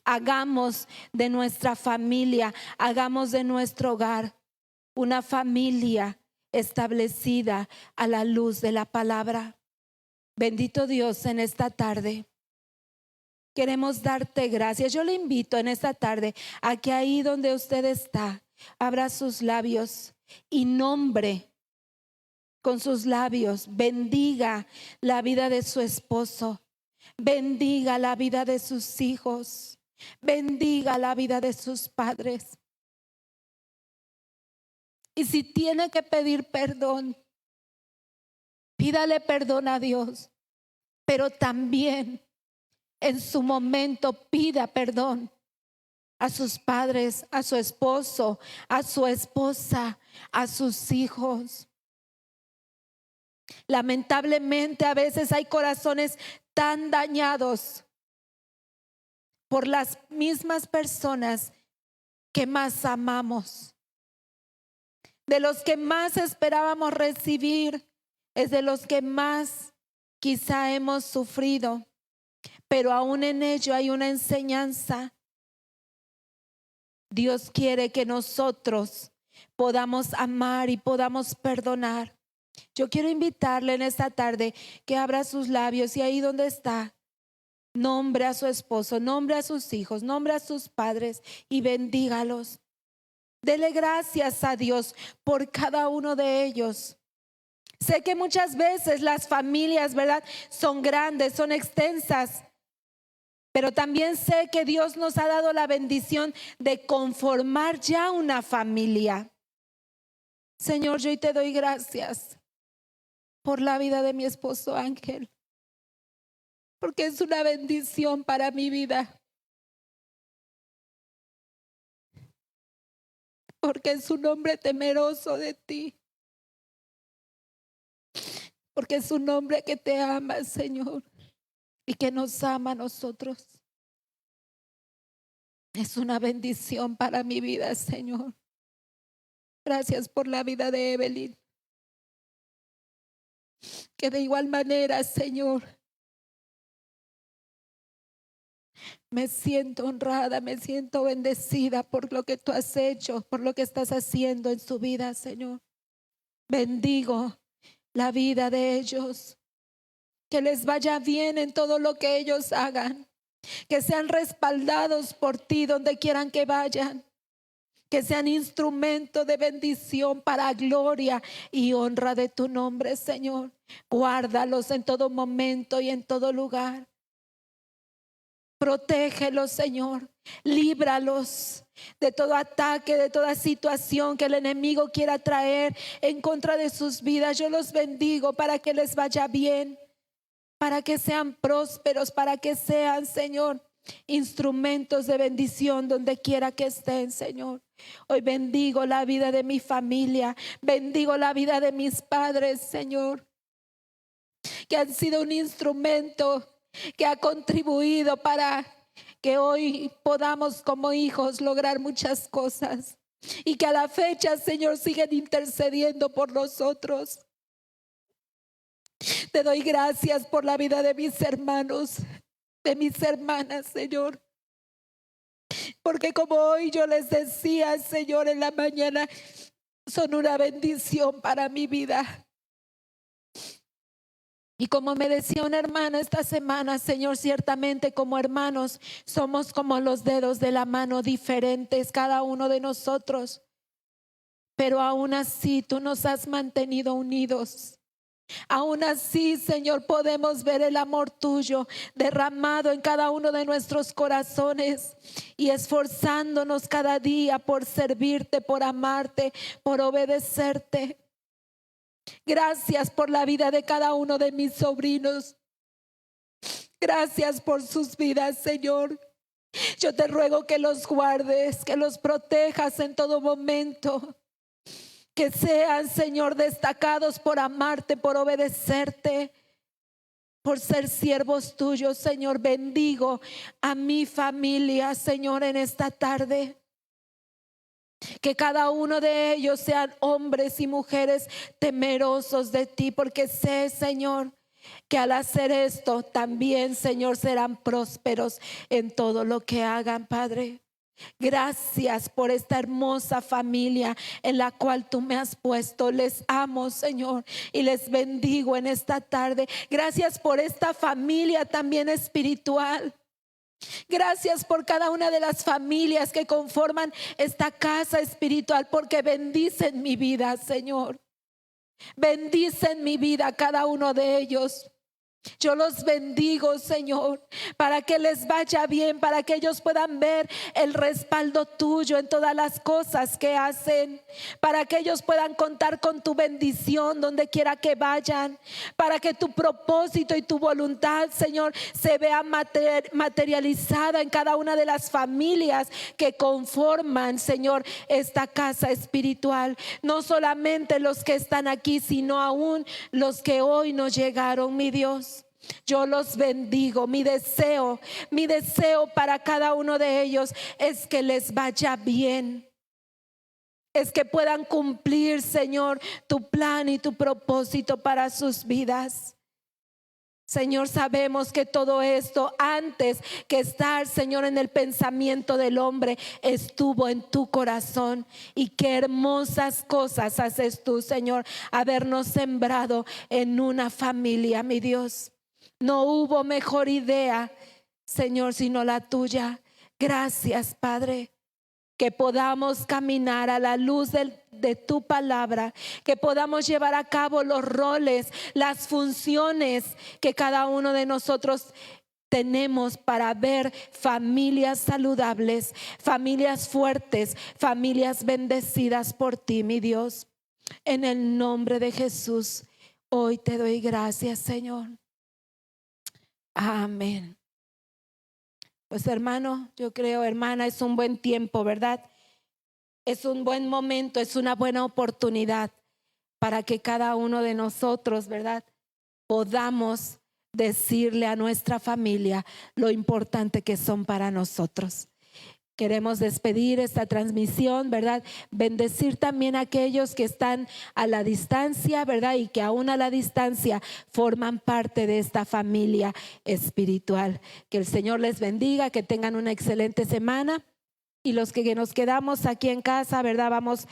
Speaker 1: Hagamos de nuestra familia, hagamos de nuestro hogar una familia establecida a la luz de la palabra. Bendito Dios, en esta tarde queremos darte gracias. Yo le invito en esta tarde a que ahí donde usted está, abra sus labios y nombre con sus labios, bendiga la vida de su esposo, bendiga la vida de sus hijos, bendiga la vida de sus padres. Y si tiene que pedir perdón, pídale perdón a Dios, pero también en su momento pida perdón a sus padres, a su esposo, a su esposa, a sus hijos. Lamentablemente a veces hay corazones tan dañados por las mismas personas que más amamos, de los que más esperábamos recibir es de los que más quizá hemos sufrido, pero aún en ello hay una enseñanza. Dios quiere que nosotros podamos amar y podamos perdonar. Yo quiero invitarle en esta tarde que abra sus labios y ahí donde está, nombre a su esposo, nombre a sus hijos, nombre a sus padres y bendígalos. Dele gracias a Dios por cada uno de ellos. Sé que muchas veces las familias, ¿verdad?, son grandes, son extensas, pero también sé que Dios nos ha dado la bendición de conformar ya una familia. Señor, yo hoy te doy gracias por la vida de mi esposo Ángel, porque es una bendición para mi vida, porque es un hombre temeroso de ti, porque es un hombre que te ama, Señor, y que nos ama a nosotros. Es una bendición para mi vida, Señor. Gracias por la vida de Evelyn, que de igual manera, Señor, me siento honrada, me siento bendecida por lo que tú has hecho, por lo que estás haciendo en su vida, Señor. Bendigo la vida de ellos, que les vaya bien en todo lo que ellos hagan, que sean respaldados por ti donde quieran que vayan, que sean instrumento de bendición para gloria y honra de tu nombre, Señor. Guárdalos en todo momento y en todo lugar. Protégelos, Señor. Líbralos de todo ataque, de toda situación que el enemigo quiera traer en contra de sus vidas. Yo los bendigo para que les vaya bien, para que sean prósperos, para que sean, Señor, instrumentos de bendición donde quiera que estén, Señor. Hoy bendigo la vida de mi familia, bendigo la vida de mis padres, Señor, que han sido un instrumento que ha contribuido para que hoy podamos como hijos lograr muchas cosas y que a la fecha, Señor, siguen intercediendo por nosotros. Te doy gracias por la vida de mis hermanos, de mis hermanas, Señor, porque como hoy yo les decía, Señor, en la mañana, son una bendición para mi vida. Y como me decía una hermana esta semana, Señor, ciertamente como hermanos somos como los dedos de la mano, diferentes cada uno de nosotros, pero aún así tú nos has mantenido unidos. Aún así, Señor, podemos ver el amor tuyo derramado en cada uno de nuestros corazones y esforzándonos cada día por servirte, por amarte, por obedecerte. Gracias por la vida de cada uno de mis sobrinos. Gracias por sus vidas, Señor. Yo te ruego que los guardes, que los protejas en todo momento. Que sean, Señor, destacados por amarte, por obedecerte, por ser siervos tuyos, Señor. Bendigo a mi familia, Señor, en esta tarde. Que cada uno de ellos sean hombres y mujeres temerosos de ti, porque sé, Señor, que al hacer esto también, Señor, serán prósperos en todo lo que hagan, Padre. Gracias por esta hermosa familia en la cual tú me has puesto. Les amo, Señor, y les bendigo en esta tarde. Gracias por esta familia también espiritual. Gracias por cada una de las familias que conforman esta casa espiritual, porque bendicen mi vida, Señor. Bendicen mi vida cada uno de ellos. Yo los bendigo, Señor, para que les vaya bien, para que ellos puedan ver el respaldo tuyo en todas las cosas que hacen, para que ellos puedan contar con tu bendición donde quiera que vayan, para que tu propósito y tu voluntad, Señor, se vea materializada en cada una de las familias que conforman, Señor, esta casa espiritual. No solamente los que están aquí, sino aún los que hoy nos llegaron, mi Dios. Yo los bendigo. Mi deseo para cada uno de ellos es que les vaya bien, es que puedan cumplir, Señor, tu plan y tu propósito para sus vidas. Señor, sabemos que todo esto, antes que estar, Señor, en el pensamiento del hombre, estuvo en tu corazón. Y qué hermosas cosas haces tú, Señor, habernos sembrado en una familia, mi Dios. No hubo mejor idea, Señor, sino la tuya. Gracias, Padre. Que podamos caminar a la luz de tu palabra, que podamos llevar a cabo los roles, las funciones que cada uno de nosotros tenemos para ver familias saludables, familias fuertes, familias bendecidas por ti, mi Dios. En el nombre de Jesús, hoy te doy gracias, Señor. Amén. Pues hermano, yo creo, hermana, es un buen tiempo, ¿verdad? Es un buen momento, es una buena oportunidad para que cada uno de nosotros, ¿verdad?, podamos decirle a nuestra familia lo importante que son para nosotros. Queremos despedir esta transmisión, ¿verdad? Bendecir también a aquellos que están a la distancia, ¿verdad? Y que aún a la distancia forman parte de esta familia espiritual. Que el Señor les bendiga, que tengan una excelente semana. Y los que nos quedamos aquí en casa, ¿verdad? Vamos